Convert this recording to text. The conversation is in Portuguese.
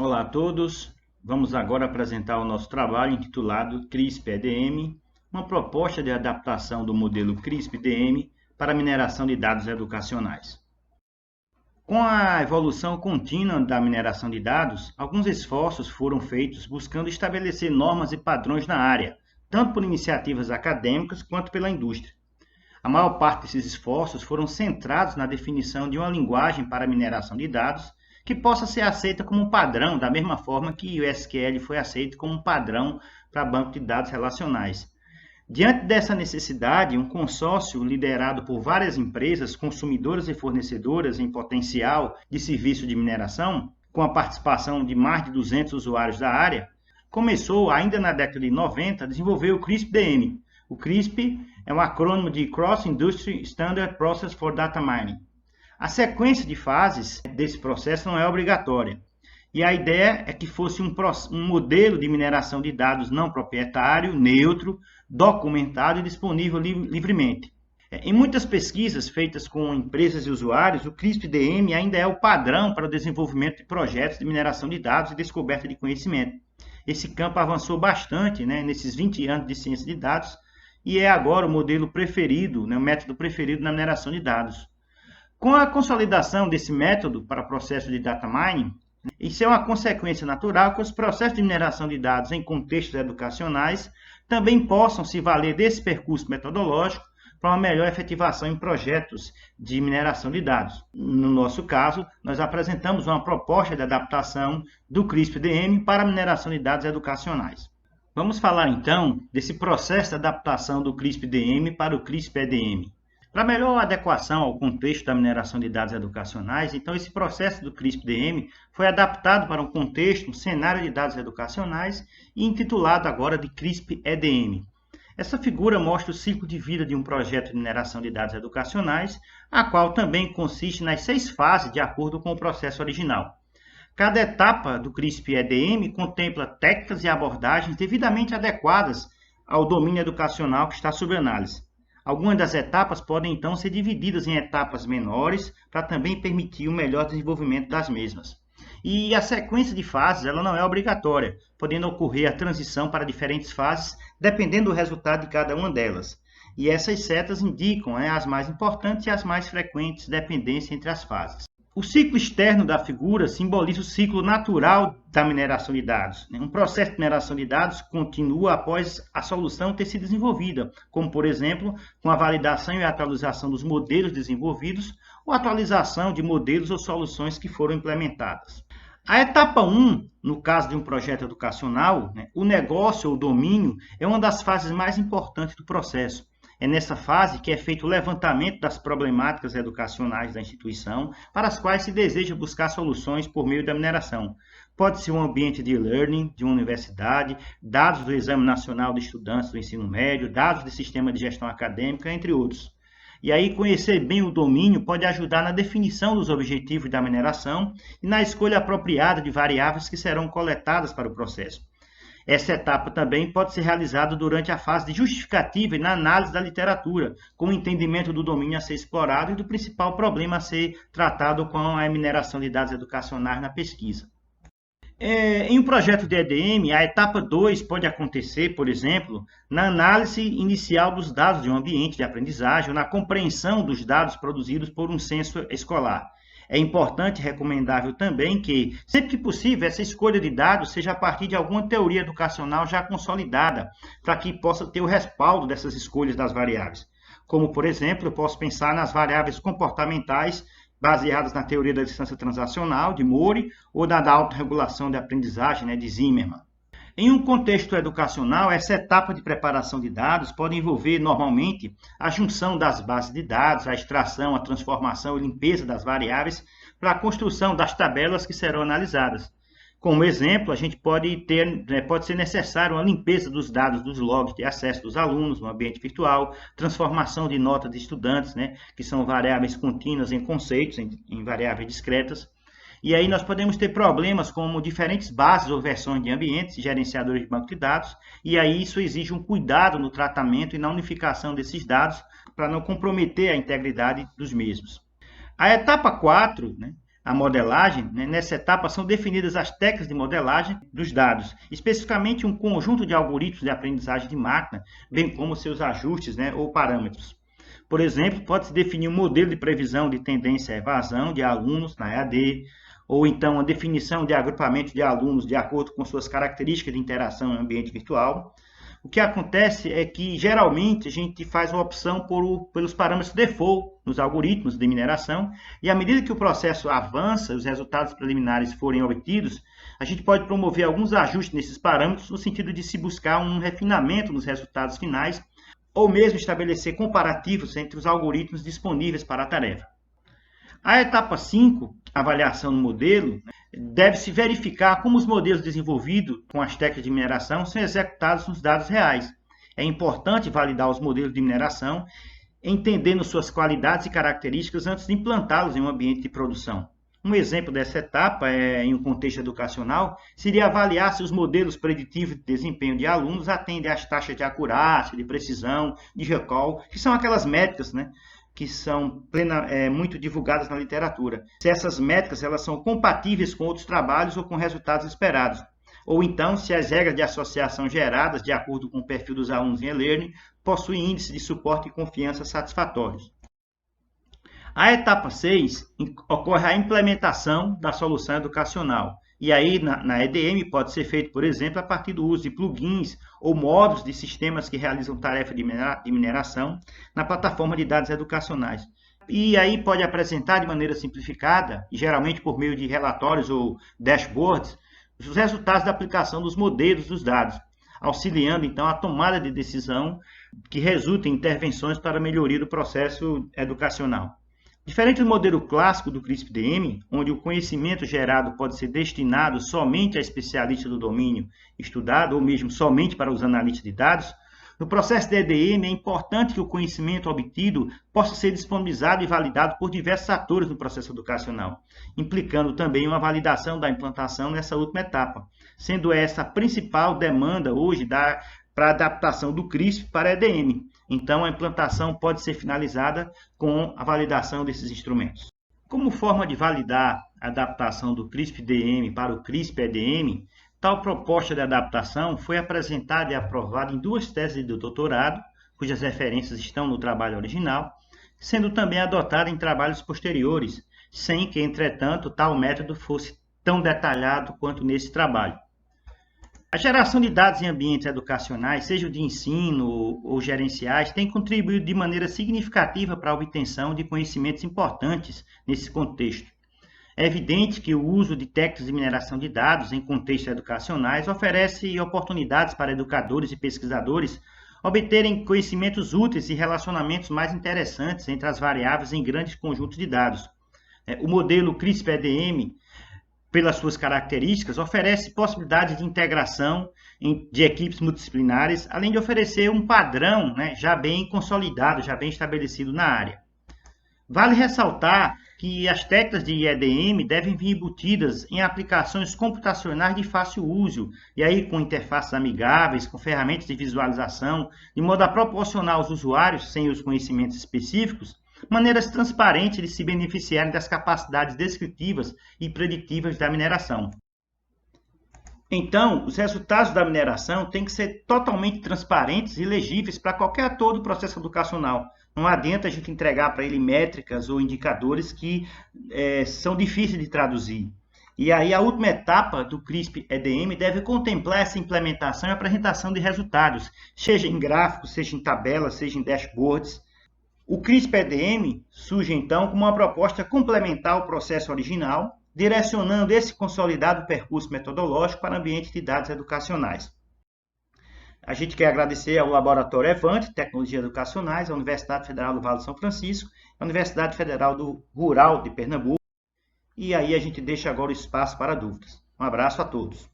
Olá a todos, vamos agora apresentar o nosso trabalho intitulado CRISP-EDM, uma proposta de adaptação do modelo CRISP-DM para a mineração de dados educacionais. Com a evolução contínua da mineração de dados, alguns esforços foram feitos buscando estabelecer normas e padrões na área, tanto por iniciativas acadêmicas quanto pela indústria. A maior parte desses esforços foram centrados na definição de uma linguagem para a mineração de dados que possa ser aceita como padrão, da mesma forma que o SQL foi aceito como padrão para banco de dados relacionais. Diante dessa necessidade, um consórcio liderado por várias empresas, consumidoras e fornecedoras em potencial de serviço de mineração, com a participação de mais de 200 usuários da área, começou, ainda na década de 90, a desenvolver o CRISP-DM. O CRISP é um acrônimo de Cross Industry Standard Process for Data Mining. A sequência de fases desse processo não é obrigatória, e a ideia é que fosse um modelo de mineração de dados não proprietário, neutro, documentado e disponível livremente. Em muitas pesquisas feitas com empresas e usuários, o CRISP-DM ainda é o padrão para o desenvolvimento de projetos de mineração de dados e descoberta de conhecimento. Esse campo avançou bastante, nesses 20 anos de ciência de dados, e é agora o modelo preferido, o método preferido na mineração de dados. Com a consolidação desse método para o processo de data mining, isso é uma consequência natural que os processos de mineração de dados em contextos educacionais também possam se valer desse percurso metodológico para uma melhor efetivação em projetos de mineração de dados. No nosso caso, nós apresentamos uma proposta de adaptação do CRISP-DM para a mineração de dados educacionais. Vamos falar então desse processo de adaptação do CRISP-DM para o CRISP-EDM. Para melhor adequação ao contexto da mineração de dados educacionais, então esse processo do CRISP-DM foi adaptado para um contexto, um cenário de dados educacionais e intitulado agora de CRISP-EDM. Essa figura mostra o ciclo de vida de um projeto de mineração de dados educacionais, a qual também consiste nas 6 fases de acordo com o processo original. Cada etapa do CRISP-EDM contempla técnicas e abordagens devidamente adequadas ao domínio educacional que está sob análise. Algumas das etapas podem, então, ser divididas em etapas menores para também permitir o melhor desenvolvimento das mesmas. E a sequência de fases ela não é obrigatória, podendo ocorrer a transição para diferentes fases, dependendo do resultado de cada uma delas. E essas setas indicam as mais importantes e as mais frequentes dependências entre as fases. O ciclo externo da figura simboliza o ciclo natural da mineração de dados. Um processo de mineração de dados continua após a solução ter sido desenvolvida, como, por exemplo, com a validação e atualização dos modelos desenvolvidos ou atualização de modelos ou soluções que foram implementadas. A etapa 1, no caso de um projeto educacional, o negócio ou domínio é uma das fases mais importantes do processo. É nessa fase que é feito o levantamento das problemáticas educacionais da instituição para as quais se deseja buscar soluções por meio da mineração. Pode ser um ambiente de e-learning de uma universidade, dados do Exame Nacional de Estudantes do Ensino Médio, dados do Sistema de Gestão Acadêmica, entre outros. E aí conhecer bem o domínio pode ajudar na definição dos objetivos da mineração e na escolha apropriada de variáveis que serão coletadas para o processo. Essa etapa também pode ser realizada durante a fase de justificativa e na análise da literatura, com o entendimento do domínio a ser explorado e do principal problema a ser tratado com a mineração de dados educacionais na pesquisa. Em um projeto de EDM, a etapa 2 pode acontecer, por exemplo, na análise inicial dos dados de um ambiente de aprendizagem ou na compreensão dos dados produzidos por um censo escolar. É importante e recomendável também que, sempre que possível, essa escolha de dados seja a partir de alguma teoria educacional já consolidada, para que possa ter o respaldo dessas escolhas das variáveis. Como, por exemplo, eu posso pensar nas variáveis comportamentais baseadas na teoria da distância transacional, de Moore, ou da autorregulação de aprendizagem, de Zimmermann. Em um contexto educacional, essa etapa de preparação de dados pode envolver, normalmente, a junção das bases de dados, a extração, a transformação e limpeza das variáveis para a construção das tabelas que serão analisadas. Como exemplo, a gente pode ser necessário uma limpeza dos dados dos logs de acesso dos alunos no ambiente virtual, transformação de notas de estudantes, que são variáveis contínuas em conceitos, em variáveis discretas. E aí nós podemos ter problemas como diferentes bases ou versões de ambientes, gerenciadores de banco de dados, e aí isso exige um cuidado no tratamento e na unificação desses dados para não comprometer a integridade dos mesmos. A etapa 4, a modelagem, né, nessa etapa são definidas as técnicas de modelagem dos dados, especificamente um conjunto de algoritmos de aprendizagem de máquina, bem como seus ajustes, né, ou parâmetros. Por exemplo, pode-se definir um modelo de previsão de tendência à evasão de alunos na EAD, ou então a definição de agrupamento de alunos de acordo com suas características de interação em ambiente virtual. O que acontece é que, geralmente, a gente faz uma opção pelos parâmetros default nos algoritmos de mineração, e à medida que o processo avança, os resultados preliminares forem obtidos, a gente pode promover alguns ajustes nesses parâmetros, no sentido de se buscar um refinamento nos resultados finais, ou mesmo estabelecer comparativos entre os algoritmos disponíveis para a tarefa. A etapa 5, avaliação do modelo, deve-se verificar como os modelos desenvolvidos com as técnicas de mineração são executados nos dados reais. É importante validar os modelos de mineração, entendendo suas qualidades e características antes de implantá-los em um ambiente de produção. Um exemplo dessa etapa, em um contexto educacional, seria avaliar se os modelos preditivos de desempenho de alunos atendem às taxas de acurácia, de precisão, de recall, que são aquelas métricas, né, que são muito divulgadas na literatura. Se essas métricas elas são compatíveis com outros trabalhos ou com resultados esperados. Ou então, se as regras de associação geradas de acordo com o perfil dos alunos em e-learning possuem índices de suporte e confiança satisfatórios. A etapa 6 ocorre a implementação da solução educacional. E aí, na EDM, pode ser feito, por exemplo, a partir do uso de plugins ou módulos de sistemas que realizam tarefa de mineração na plataforma de dados educacionais. E aí pode apresentar de maneira simplificada, e geralmente por meio de relatórios ou dashboards, os resultados da aplicação dos modelos dos dados, auxiliando, então, a tomada de decisão que resulta em intervenções para a melhoria do processo educacional. Diferente do modelo clássico do CRISP-DM, onde o conhecimento gerado pode ser destinado somente a especialistas do domínio estudado, ou mesmo somente para os analistas de dados, no processo de EDM é importante que o conhecimento obtido possa ser disponibilizado e validado por diversos atores no processo educacional, implicando também uma validação da implantação nessa última etapa, sendo essa a principal demanda hoje para a adaptação do CRISP para a EDM. Então, a implantação pode ser finalizada com a validação desses instrumentos. Como forma de validar a adaptação do CRISP-DM para o CRISP-EDM, tal proposta de adaptação foi apresentada e aprovada em 2 teses de doutorado, cujas referências estão no trabalho original, sendo também adotada em trabalhos posteriores, sem que, entretanto, tal método fosse tão detalhado quanto nesse trabalho. A geração de dados em ambientes educacionais, seja de ensino ou gerenciais, tem contribuído de maneira significativa para a obtenção de conhecimentos importantes nesse contexto. É evidente que o uso de técnicas de mineração de dados em contextos educacionais oferece oportunidades para educadores e pesquisadores obterem conhecimentos úteis e relacionamentos mais interessantes entre as variáveis em grandes conjuntos de dados. O modelo CRISP-EDM, pelas suas características, oferece possibilidades de integração de equipes multidisciplinares, além de oferecer um padrão, né, já bem consolidado, já bem estabelecido na área. Vale ressaltar que as técnicas de EDM devem vir embutidas em aplicações computacionais de fácil uso, e aí com interfaces amigáveis, com ferramentas de visualização, de modo a proporcionar aos usuários, sem os conhecimentos específicos, maneiras transparentes de se beneficiarem das capacidades descritivas e preditivas da mineração. Então, os resultados da mineração têm que ser totalmente transparentes e legíveis para qualquer ator do processo educacional. Não adianta a gente entregar para ele métricas ou indicadores que são difíceis de traduzir. E aí a última etapa do CRISP-EDM deve contemplar essa implementação e apresentação de resultados, seja em gráficos, seja em tabelas, seja em dashboards. O CRISP-EDM surge, então, como uma proposta complementar ao processo original, direcionando esse consolidado percurso metodológico para ambientes de dados educacionais. A gente quer agradecer ao Laboratório Evante, Tecnologias Educacionais, à Universidade Federal do Vale do São Francisco, à Universidade Federal Rural de Pernambuco, e aí a gente deixa agora o espaço para dúvidas. Um abraço a todos.